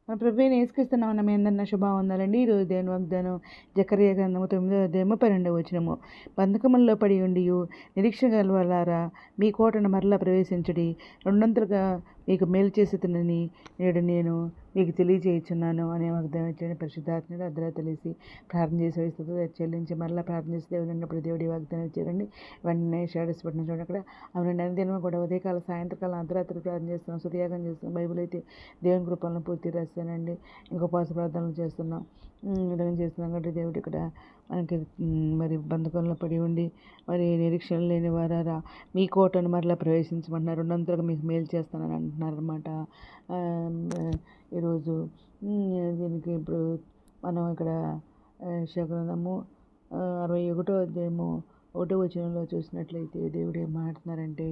మన ప్రభువైన యేసుక్రీస్తునామమున మీ అందరికీ శుభవందనాలండి. ఈరోజు దేవుని వాగ్దానం జకర్యా గ్రంథము 9వ అధ్యాయము 12వ వచనము. బంధకములలో పడి ఉండియు నిరీక్షణ గలవారారా, మీ కోటను మరలా ప్రవేశించుడి, రెండొంతులుగా మీకు మేలు చేసేదనని నేడు నేను మీకు తెలియజేయుచున్నాను అనే వాగ్దానం ఇచ్చిన పరిశుద్ధాత్మడు అద్దరా తెలిసి ప్రార్థన చేసి వహిస్తుంది చెల్లించి మరలా ప్రార్థన చేసి దేవుడు అన్నప్పుడు దేవుడి వాగ్దానం ఇచ్చారండి. వెంటనే షాడోస్ పట్టిన చూడండి అక్కడ అవునండి. అనుదినము కూడా ఉదయకాలం సాయంత్రకాలం అర్ధరాత్రి ప్రార్థన చేస్తున్నాం, సుతియాగం చేస్తున్నాం, బైబిల్ అయితే దేవుని కృపలను పూర్తి రాస్తానండి. ఇంకో ఉపవాస ప్రార్థనలు చేస్తున్నాం, విధంగా చేస్తున్నాం కాబట్టి దేవుడు ఇక్కడ మనకి మరి బంధకంలో పడి ఉండి మరి నిరీక్షణ లేని వారారా, మీ కోటను మరలా ప్రవేశించమంటున్నారు, రెండొంతులుగా మీకు మేలు చేస్తానని అంటున్నారు అనమాట. ఈరోజు దీనికి ఇప్పుడు మనం ఇక్కడ యెషయా 61వ అధ్యాయము 1వ వచనంలో చూసినట్లయితే దేవుడు ఏం మాట్లాడుతున్నారంటే,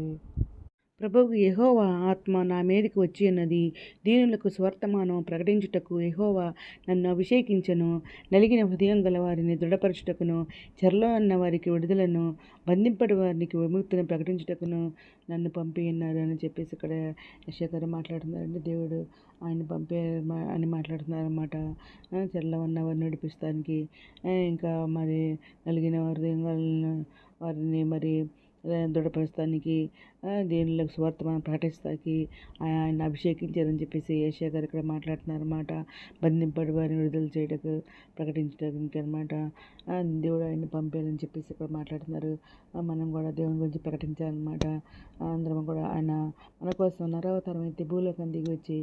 ప్రభువు యెహోవా ఆత్మ నా మీదకి వచ్చి ఉన్నది, దీనులకు స్వర్తమానం ప్రకటించుటకు యెహోవా నన్ను అభిషేకించెను, నలిగిన హృదయం గల వారిని దృఢపరచుటకును, చెరలో ఉన్న వారికి విడుదలను, బంధింపడి వారికి విముక్తిని ప్రకటించుటకును నన్ను పంపి ఉన్నారు అని చెప్పేసి ఇక్కడ యెషయా గారు మాట్లాడుతున్నారండి. దేవుడు ఆయన పంపే అని మాట్లాడుతున్నారు అన్నమాట. చెరలో ఉన్న వారిని నడిపిస్తానికి, ఇంకా మరి నలిగిన వారిని మరి దృఢపరుస్తానికి, దీనిలోకి స్వార్థమానం ప్రకటిస్తానికి ఆయన అభిషేకించారని చెప్పేసి యెషయా గారు ఇక్కడ మాట్లాడుతున్నారు అన్నమాట. బంధింపడి వారిని విడుదల చేయటకు ప్రకటించడానికి అనమాట. దేవుడు ఆయన పంపారని చెప్పేసి ఇక్కడ మాట్లాడుతున్నారు. మనం కూడా దేవుని గురించి ప్రకటించాలన్నమాట. అందరం కూడా ఆయన మన కోసం నరవతారం అయితే భూలోకం దిగి వచ్చి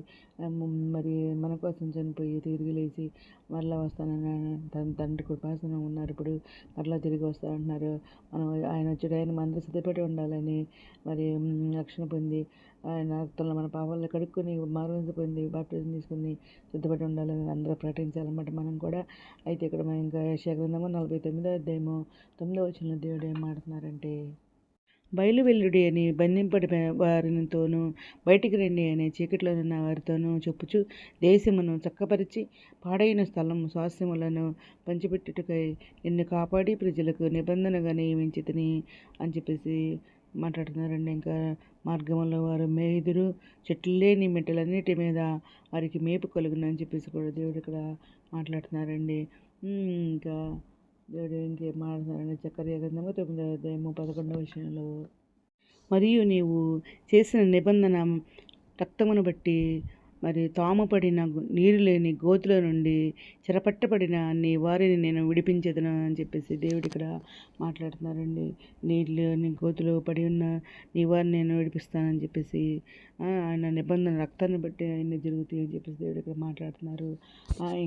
మరి మన కోసం చనిపోయి తిరిగి లేచి మరలా వస్తానని తన తండ్రి కృపాసనం ఉన్నారు. ఇప్పుడు మరలా తిరిగి వస్తానంటున్నారు. మనం ఆయన వచ్చాడు, ఆయన మందరం సిద్ధపడి ఉండాలని, మరి రక్షణ పొంది ఆయన రక్తంలో మన పాపాలను కడుక్కొని మారుమనసు పొంది బాప్టిజం తీసుకుని సిద్ధపడి ఉండాలని అందరూ ప్రకటించాలన్నమాట మనం కూడా. అయితే ఇక్కడ మనం ఇంకా యెషయా గ్రంథము 49వ అధ్యాయము 9వ వచనంలో దేవుడు ఏం మాట్లాడుతున్నారంటే, బయలు వెల్లుడి అని బంధింపడి వారితోనూ, బయటికి రండి అని చీకట్లో ఉన్న వారితోనూ చెప్పుచు, దేశమును చక్కపరిచి పాడైన స్థలం స్వాస్థ్యములను పంచిపెట్టుటకై నిన్ను కాపాడి ప్రజలకు నిబంధనగా నియమించితిని అని చెప్పేసి మాట్లాడుతున్నారండి. ఇంకా మార్గంలో వారు మేయుదురు, చెట్లు లేని మెట్టలన్నిటి మీద వారికి మేపు కలుగును అని చెప్పేసి కూడా దేవుడు ఇక్కడ మాట్లాడుతున్నారండి. ఇంకా దేవుడు ఇంకేం మాట్లాడుతున్నారండి. జకర్యా గ్రంథము 9వ అధ్యాయము 11వ వచనంలో, మరియు నీవు చేసిన నిబంధన రక్తమును బట్టి మరి తాముపడిన నీరు లేని గోతుల నుండి చెరపట్టబడిన నీ వారిని నేను విడిపించదను అని చెప్పేసి దేవుడు ఇక్కడ మాట్లాడుతున్నారండి. నీళ్ళని గోతులో పడి ఉన్న నీ వారిని నేను విడిపిస్తానని చెప్పేసి ఆయన నిబంధన రక్తాన్ని బట్టి ఆయన జరుగుతాయి అని చెప్పేసి దేవుడు ఇక్కడ మాట్లాడుతున్నారు.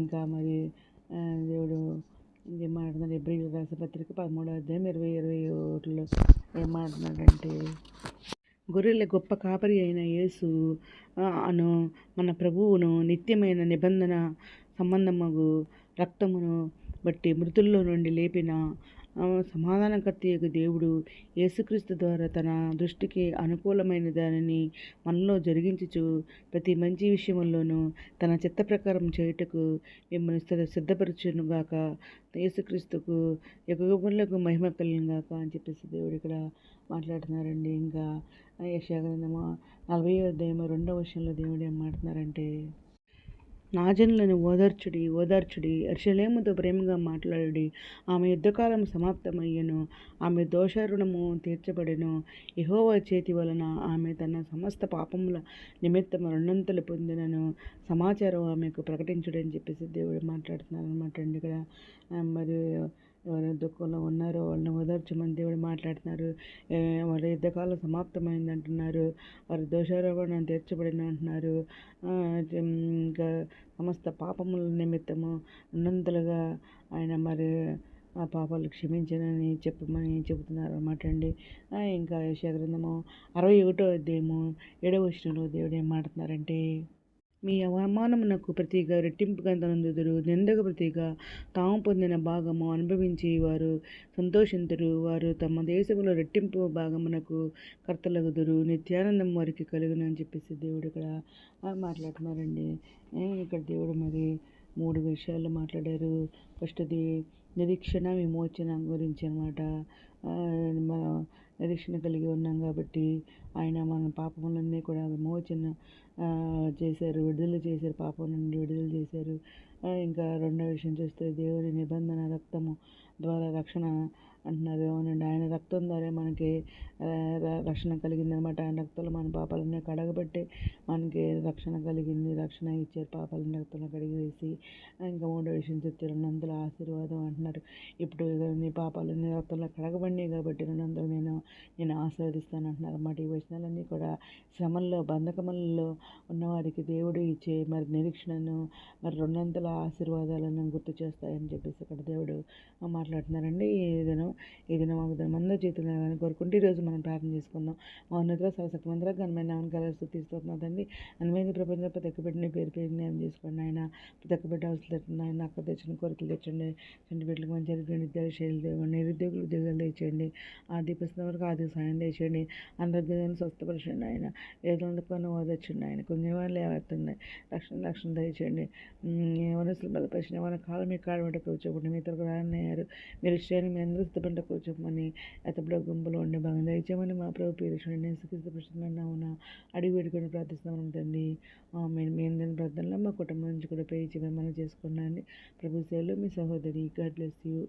ఇంకా మరి దేవుడు ఇంకేం మాట్లాడుతున్నారు, హెబ్రీయులకు రాసిన పత్రిక 13వ అధ్యాయం 20-21లో ఏం మాట్లాడుతున్నాడంటే, గొర్రెల గొప్ప కాపరి అయిన యేసు అను మన ప్రభువును నిత్యమైన నిబంధన సంబంధమగు రక్తమును బట్టి మృతుల్లో నుండి లేపిన సమాధానకర్తయగు దేవుడు యేసుక్రీస్తు ద్వారా తన దృష్టికి అనుకూలమైన దానిని మనలో జరిగించుచు ప్రతి మంచి విషయంలోనూ తన చిత్త ప్రకారం చేయుటకు మిమ్మల్ని సిద్ధపరచునుగాక, యేసుక్రీస్తుకు యుగములకు మహిమ కలుగునుగాక అని చెప్పేసి దేవుడు ఇక్కడ మాట్లాడుతున్నారండి. ఇంకా యెషయా గ్రంథము 40వ అధ్యాయము 2వ వచనంలో దేవుడు ఏం మాట్లాడుతున్నారంటే, నా జనులను ఓదార్చుడి, యెరూషలేముతో ప్రేమగా మాట్లాడుడి, ఆమె యుద్ధకాలం సమాప్తమయ్యను, ఆమె దోషరుణము తీర్చబడెను, యెహోవా చేతి వలన ఆమె తన సమస్త పాపముల నిమిత్తము రెండొంతులు పొందినను సమాచారం ఆమెకు ప్రకటించుడు అని చెప్పేసి దేవుడు మాట్లాడుతున్నారు అనమాట అండి. ఇక్కడ మరి ఎవరు దుఃఖంలో ఉన్నారో వాళ్ళని ఓదార్చమని దేవుడు మాట్లాడుతున్నారు. వాళ్ళ యుద్ధకాలం సమాప్తమైంది అంటున్నారు, వారి దోషారోపణ తీర్చబడిన అంటున్నారు. ఇంకా సమస్త పాపముల నిమిత్తము ఉన్నంతలుగా ఆయన మరి ఆ పాపాలు క్షమించనని చెప్పమని చెబుతున్నారు అన్నమాట అండి. ఇంకా యెషయా గ్రంథము 61వ అధ్యాయము 7వ వచనంలో దేవుడు ఏం మాట్లాడుతున్నారంటే, మీ అవమానమునకు ప్రతిగా రెట్టింపుగా నందుదురు, నిందకు ప్రతిగా తాము పొందిన భాగము అనుభవించి వారు సంతోషింతురు, వారు తమ దేశంలో రెట్టింపు భాగమునకు కర్తలగుదురు, నిత్యానందం వారికి కలుగును అని చెప్పేసి దేవుడు ఇక్కడ మాట్లాడుతున్నారండి. ఇక్కడ దేవుడు మరి 3 విషయాలు మాట్లాడారు. ఫస్ట్ది నిరీక్షణ విమోచన గురించి అనమాట. మనం నిరీక్షణ కలిగి ఉన్నాం కాబట్టి ఆయన మన పాపములన్నీ కూడా విమోచన చేశారు, విడుదల చేశారు, పాపం నుండి విడుదల చేశారు. ఇంకా రెండో విషయం చూస్తే దేవుని నిబంధన రక్తము ద్వారా రక్షణ అంటున్నారు. అవునండి, ఆయన రక్తం ద్వారా మనకి రక్షణ కలిగిందనమాట. ఆయన రక్తంలో మన పాపాలన్నీ కడగబట్టి మనకి రక్షణ కలిగింది, రక్షణ ఇచ్చారు, పాపాలన్నీ రక్తంలో కడిగివేసి. ఇంకా మూడో విషయం చెప్తే రెండంతల ఆశీర్వాదం అంటున్నారు. ఇప్పుడు నీ పాపాలన్నీ రక్తంలో కడగబడినాయి కాబట్టి రెండంతలు నేను ఆశీర్వదిస్తాను అంటున్నారు అన్నమాట. ఈ వచనాలన్నీ కూడా శ్రమల్లో బంధకములలో ఉన్నవారికి దేవుడు ఇచ్చే మరి నిరీక్షణను, మరి రెండంతల ఆశీర్వాదాలను గుర్తు చేస్తాయని చెప్పేసి ఇక్కడ దేవుడు మాట్లాడుతున్నారండి. ఈ దినం ఒక దినమందరి జీవితంలో కోరుకుంటూ ఈరోజు మనం ప్రార్థన చేసుకుందాం. మౌనతలో సరసక మందిర ఘనమైన నామం కలర్స్తూ తీసుకోతున్నాదండి. అన్వేది ప్రపంచంలో ప్రతి ఒక్క బిడ్డని పేరు పేరు న్యాయం చేసుకోండి. ఆయన ప్రతి ఒక్క బిడ్డ అవసరం తెచ్చండి. ఆయన అక్కడ తెచ్చిన కోరికలు తెచ్చండి. చంటి బిడ్డలకు మంచి విద్యాశైలి దేవండి. నిరుద్యోగులు ఉద్యోగాలు తెచ్చేయండి. ఆర్థిక పరిస్థితి వరకు ఆర్థిక సాయం తెచ్చండి. అనారోగ్యాన్ని స్వస్థపరచండి. ఆయన ఏదొందుకొని ఓదొచ్చండి. ఆయన కొన్ని వాళ్ళు ఏవైతున్నాయి రక్షణ దయచేయండి. వనసులు బలపరిచిన మన కాలం మీ కాలం వెంట కూర్చోబడి మీ తరకు రానయ్యారు. మీరు ఇష్టాన్ని మీ అందరూ సిద్ధపడ్డ కూర్చోమని ఎతబడ గుంపులో ఉండే భాగం దయచేయమని మా ప్రభు పేరు నేను అడిగి పెట్టుకొని ప్రార్థిస్తామని ఉంటుంది. మేము మీ అందరి ప్రార్థనలో మా కుటుంబం నుంచి కూడా పే చేయమని మనం చేసుకున్నాండి. ప్రభు సేవలో మీ సహోదరి. God bless you.